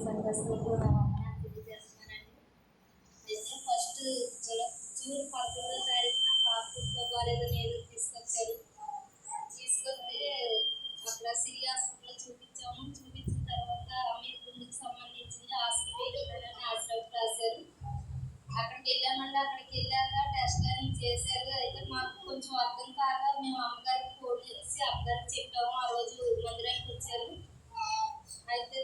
సంఘస్థులకు నా వందనాలు తెలియజేస్తున్నానండి. అయితే ఫస్ట్ జూన్ 11వ తారీఖున హాస్పిటల్లో బాగాలేదని ఏదో తీసుకొచ్చారు. తీసుకొస్తే అక్కడ సిరి హాస్పిటల్లో చూపించాము. చూపించిన తర్వాత అమీర్ గుండెకి సంబంధించింది హాస్పిటల్ వెళ్ళాలని హాస్పిటల్ రాశారు. అక్కడికి వెళ్ళామండి. అక్కడికి వెళ్ళాక టెస్ట్ అని చేశారు. అయితే మాకు కొంచెం అర్థం కాక మేము అమ్మగారికి ఫోన్ చేసి అమ్మగారికి చెప్పాము. ఆ రోజు మందిరానికి వచ్చారు. అయితే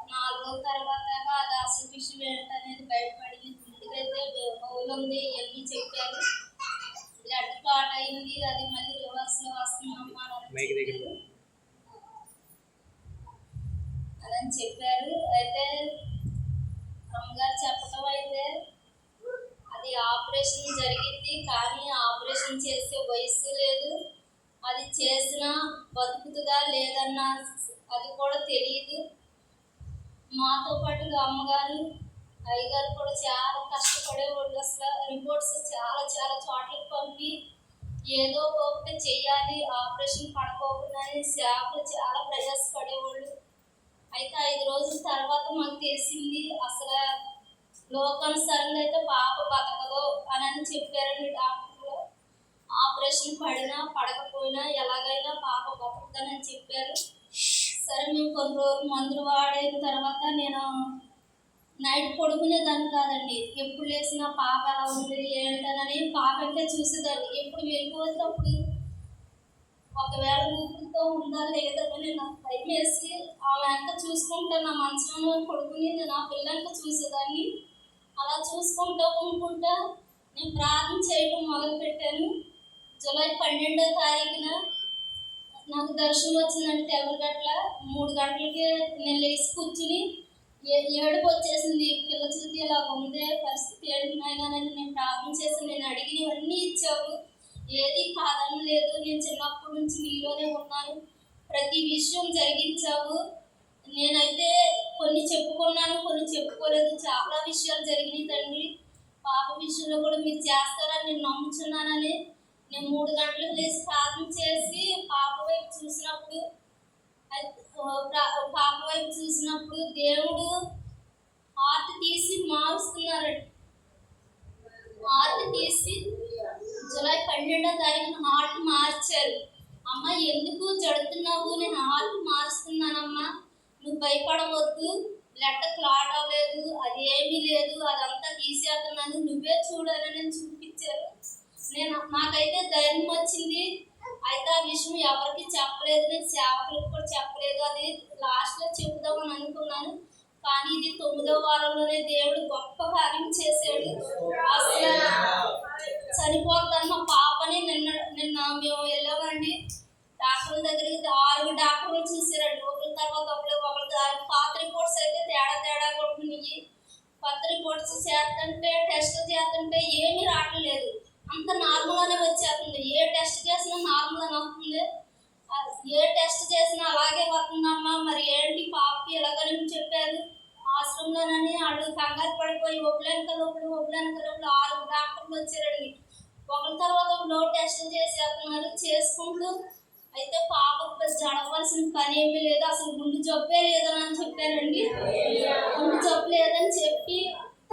4 రోజుల తర్వాత అది అసలు విషయం ఏంటనేది బయటపడింది. ముందుకైతే హోల్ ఉంది ఇవన్నీ చెప్పారు. బ్లడ్ క్లాట్ అయింది, అది మళ్ళీ రివర్స్లో వస్తుందమ్మా అని చెప్పారు. అయితే అమ్మగారు చెప్పడం అయితే అది ఆపరేషన్ జరిగింది, కానీ ఆపరేషన్ చేసే వయసు లేదు, అది చేసినా బతుకుతుందా లేదన్న అది కూడా తెలియదు. మాతో పాటుగా అమ్మగారు అయ్యగారు కూడా చాలా కష్టపడేవాళ్ళు. అసలు రిపోర్ట్స్ చాలా చాలా చోట్లకి పంపి ఏదో ఒకటి చెయ్యాలి, ఆపరేషన్ పడుకోకుండా సేవలు చాలా ప్రయాసపడేవాళ్ళు. అయితే 5 రోజుల తర్వాత మాకు తెలిసింది అసలు లోకానుసారంగా అయితే పాప బతకదు అని చెప్పారండి డాక్టర్లు. ఆపరేషన్ పడినా పడకపోయినా ఎలాగైనా పాప బతుకుతుందని చెప్పారు. సరే మేము కొన్ని రోజులు మందులు వాడిన తర్వాత నేను నైట్ పడుకునేదాన్ని కాదండి. ఎప్పుడు లేచినా పాప ఎలా ఉంది ఏంటనని పాప అంటే చూసేదాన్ని. ఎప్పుడు వెళ్ళిపోయేటప్పుడు ఒకవేళ ఊపిరితో ఉందా లేదని నాకు భయం వేసి ఆమె ఎంత చూసుకుంటా నా మనసులో పడుకుని నేను ఆ పిల్లలకి చూసేదాన్ని. అలా చూసుకుంటూ ఉండుకుంటా నేను ప్రార్థన చేయడం మొదలుపెట్టాను. జూలై 12వ తారీఖున నాకు దర్శనం వచ్చిందంటే తెల్లగట్ల 3 గంటలకి నేను లేచి కూర్చుని ఏడుపు వచ్చేసింది. పిల్ల చూసి ఇలా ఉందే పరిస్థితి ఏంటనని నేను ప్రార్థన చేసి నేను అడిగినవన్నీ ఇచ్చావు, ఏది కాదని లేదు. నేను చిన్నప్పటి నుంచి నీలోనే ఉన్నాను, ప్రతి విషయం జరిగించావు. నేనైతే కొన్ని చెప్పుకున్నాను, కొన్ని చెప్పుకోలేదు. చాలా విషయాలు జరిగినాయి తండ్రి. పాప విషయంలో కూడా మీరు చేస్తారని నేను నమ్ముచున్నానని నేను 3 గంటలకు లేచి ప్రార్థన చేసి పాప వైపు చూసినప్పుడు దేవుడు హార్ట్ తీసి మారుస్తున్నారండి. హార్ట్ తీసి జూలై 12వ తారీఖున హార్ట్ మార్చారు. అమ్మ ఎందుకు జడుతున్నావు, నేను హార్ట్ మారుస్తున్నానమ్మా, నువ్వు భయపడవద్దు, బ్లడ్ క్లాట్ అవ్వలేదు, అది ఏమీ లేదు, అదంతా తీసేస్తున్నాను, నువ్వే చూడని నేను చూపించారు. నాకైతే ధైర్యం వచ్చింది. అయితే ఆ విషయం ఎవరికి చెప్పలేదు, నేను సేవకులకు కూడా చెప్పలేదు. అది లాస్ట్లో చెబుదామని అనుకున్నాను, కానీ ఇది 9వ వారంలోనే దేవుడు గొప్ప కార్యం చేశాడు. అసలు చనిపోతున్న పాపని నిన్న మేము వెళ్ళామండి డాక్టర్ల దగ్గరికి. 6 డాక్టర్లు చూసారండి, ఒకరి తర్వాత ఒకరు. పాత రిపోర్ట్స్ అయితే తేడా కొడుతున్నాయి. కొత్త రిపోర్ట్స్ చేస్తుంటే టెస్టులు చేస్తుంటే ఏమీ రావట్లేదు, అంత నార్మల్గానే వచ్చేస్తుంది. ఏ టెస్ట్ చేసినా నార్మల్గానే వస్తుంది, ఏ టెస్ట్ చేసినా అలాగే వస్తుందమ్మా. మరి ఏంటి పాపకి ఎలాగని చెప్పారు ఆశ్రమంలోనని. వాళ్ళు కంగారు పడిపోయి ఒప్పులేనక లోపల 6 డాక్టర్లు వచ్చారండి. ఒకరి తర్వాత ఒకరు టెస్టులు చేసేస్తున్నారు చేసుకుంటూ. అయితే పాపకు జడవలసిన పని ఏమీ లేదు, అసలు గుండె జబ్బే లేదని చెప్పారండి. గుండె జబ్బు లేదని చెప్పి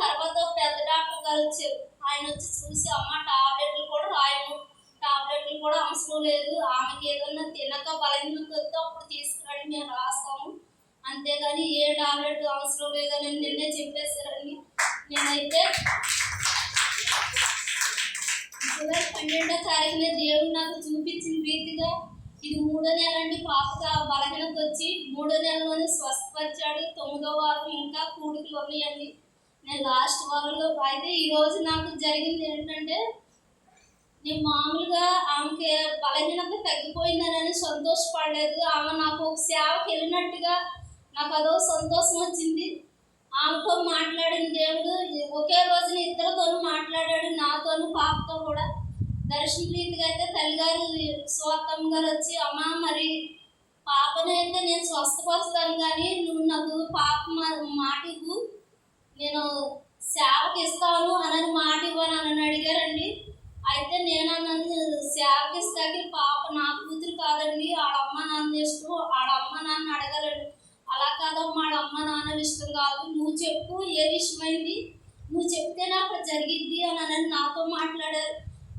తర్వాత పెద్ద డాక్టర్ గారు వచ్చారు. ఆయన వచ్చి చూసి అమ్మ టాబ్లెట్లు కూడా రాయము, టాబ్లెట్లు కూడా అవసరం లేదు, ఆమెకి ఏదన్నా తినక బలహీనత వస్తే అప్పుడు తీసుకురండి మేము రాస్తాము, అంతేగాని ఏ టాబ్లెట్ అవసరం లేదని నిన్నే చెప్పేశారండి. నేనైతే జూలై 12వ తారీఖున దేవుడు నాకు చూపించిన రీతిగా ఇది 3వ నెల అండి. పాపగా బలహీనత వచ్చి 3వ నెలలోనే స్వస్థపరిచాడు. 9వ వారం ఇంకా కూడికలు ఉన్నాయండి. నేను లాస్ట్ వారంలో అయితే ఈరోజు నాకు జరిగింది ఏంటంటే, నేను మామూలుగా ఆమెకి బలహీనత తగ్గిపోయిందని సంతోషపడలేదు. ఆమె నాకు ఒక సేవకి వెళ్ళినట్టుగా నాకు అదో సంతోషం వచ్చింది. ఆమెతో మాట్లాడిన దేవుడు ఒకే రోజున ఇద్దరితోనూ మాట్లాడాడు, నాతోనూ పాపతో కూడా. దర్శన రీతిగా అయితే తల్లిగారు స్వార్థమ్మ గారు వచ్చి అమ్మ మరి పాపని అయితే నేను స్వస్థపరుస్తాను, కానీ నువ్వు నాకు పాప మాట ఇవ్వు, నేను సేవకి ఇస్తాను అని మాట ఇవ్వను అని అడిగారండి. అయితే నేను అన్నది సేవకి ఇస్తాకి పాప నా కూతురు కాదండి, ఆడమ్మ నాన్న ఇష్టం, ఆడమ్మ నాన్న అడగాలండి. అలా కాదమ్మా, అమ్మ నాన్న ఇష్టం కాదు, నువ్వు చెప్పు ఏ విషయమైంది, నువ్వు చెప్తేనే అక్కడ జరిగిద్ది అని నాతో మాట్లాడారు.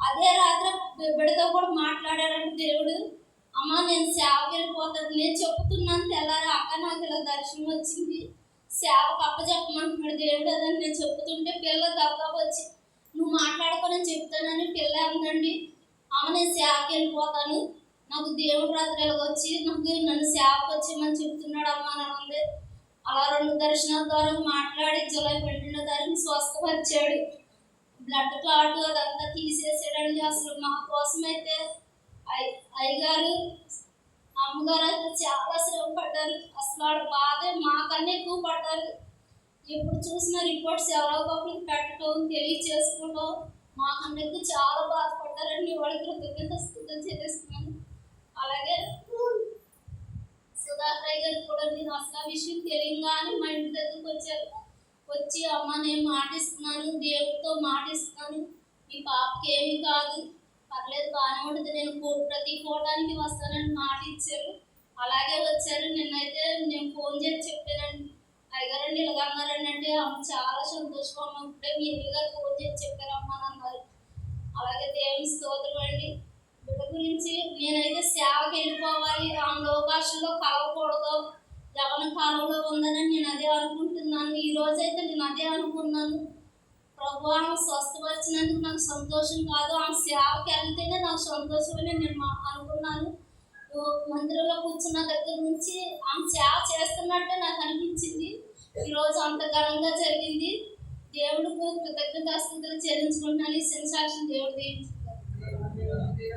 అదే రాత్రి బిడ్డతో కూడా మాట్లాడారంటే దేవుడు, అమ్మ నేను సేవకి వెళ్ళిపోతాను, నేను చెప్తున్నాను తెల్లారి అక్క నాకు ఇలా దర్శనం వచ్చింది, సేవకు అప్పచెప్పమంటున్నాడు దేవుడు అదని నేను చెప్తుంటే పిల్ల గబగబా వచ్చి నువ్వు మాట్లాడుకోనని చెప్తానని పిల్ల అందండి. అమ్మ నేను సేవకి వెళ్ళిపోతాను, నాకు దేవుడు రాత్రి వచ్చి నన్ను సేవకు వచ్చేయమని చెప్తున్నాడు అమ్మ అని ఉంది. అలా 2 దర్శనాల ద్వారా మాట్లాడి జూలై 12వ తారీఖు స్వస్థపరిచాడు. బ్లడ్ క్లాట్ అదంతా తీసేసాడండి. అసలు మా కోసం అయితే అయ్యగారు అమ్మగారు అయితే చాలా శ్రమ పడ్డారు. అసలు వాడు బాధే మాకన్నా ఎక్కువ పడ్డారు. ఎప్పుడు చూసిన రిపోర్ట్స్ ఎవరో ఒకరికి పెట్టడం తెలియచేసుకోవడం మాకన్నా ఎక్కువ చాలా బాధపడ్డారండి. వాళ్ళకి కృతజ్ఞతలు చెల్లిస్తున్నాను. అలాగే సుధాకర్ గారు కూడా నేను అసలు ఆ విషయం తెలియగానే మా ఇంటి దగ్గరకు వచ్చారు. వచ్చి అమ్మ నేను మాటిస్తున్నాను, దేవుడితో మాటిస్తున్నాను, మీ పాపకి ఏమీ కాదు, పర్లేదు బాగానే ఉంటుంది, నేను ప్రతి కోటానికి వస్తానని మాట ఇచ్చారు. అలాగే వచ్చారు. నిన్నైతే నేను ఫోన్ చేసి చెప్పానండి, అయ్యగారండి ఇలాగన్నారండి అంటే అమ్మ చాలా సంతోషం అమ్మ, ఇప్పుడే మీ గారు ఫోన్ చేసి చెప్పారమ్మా అని అన్నారు. అలాగే దేవుని స్తోత్రం అండి. బిడ్డ గురించి నేనైతే సేవకి వెళ్ళిపోవాలి, ఆ లోకాశంలో కలవకూడదు, యవన కాలంలో ఉందని నేను అదే అనుకుంటున్నాను. ఈ రోజైతే నేను అదే అనుకున్నాను. ప్రభు ఆమె స్వస్థపరిచినందుకు నాకు సంతోషం కాదు, ఆమె సేవకి వెళ్తేనే నాకు సంతోషం అని నేను అనుకున్నాను. మందిరంలో కూర్చున్న దగ్గర నుంచి ఆమె సేవ చేస్తున్నట్టే నాకు అనిపించింది. ఈరోజు అంత ఘనంగా జరిగింది. దేవుడికి కృతజ్ఞతాస్తుతులు చెల్లించుకుంటున్నాను. ఈ సెన్సాక్షన్ దేవుడు దీవించు.